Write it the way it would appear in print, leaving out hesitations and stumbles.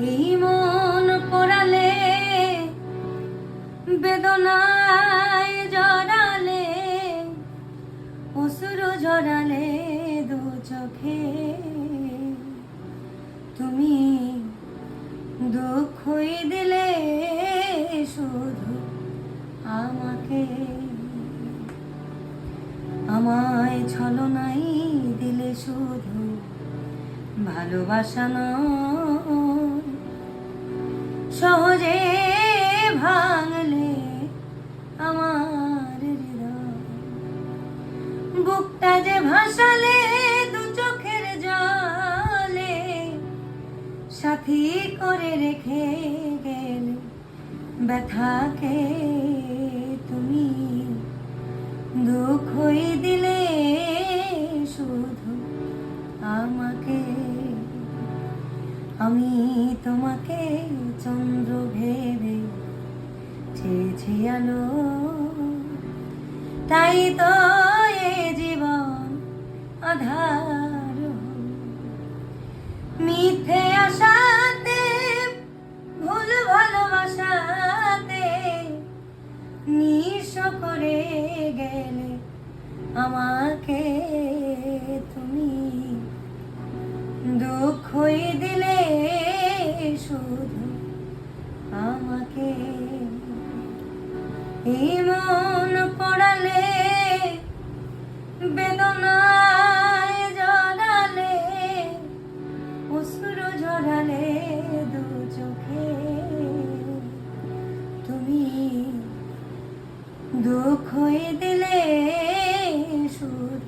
এই মন পড়ালে বেদনায় জড়ালে অশ্রু ঝরালে দু চোখে তুমি দুঃখই দিলে শুধু আমাকে আমায় ছলনাই দিলে শুধু ভালোবাসা নয় সহজে ভাঙলে আমার হৃদয় বুকটা যে ভাসালে দু চোখের জলে সাথী করে রেখে গেলে ব্যথাকে তুমি দুঃখই দিলে শুধু আমাকে আমি তোমাকে চন্দ্র ভেবে চেয়েছি আলো তাই তো এ জীবন আধার মিথ্যে আশাতে ভুল ভালোবাসাতে নিঃস্ব করে গেলে আমাকে তুমি দুঃখই দিলে শুধু আমাকে এই মন পড়ালে বেদনায় জড়ালে অশ্রু ঝরালে দু চোখে তুমি দুঃখই দিলে শুধু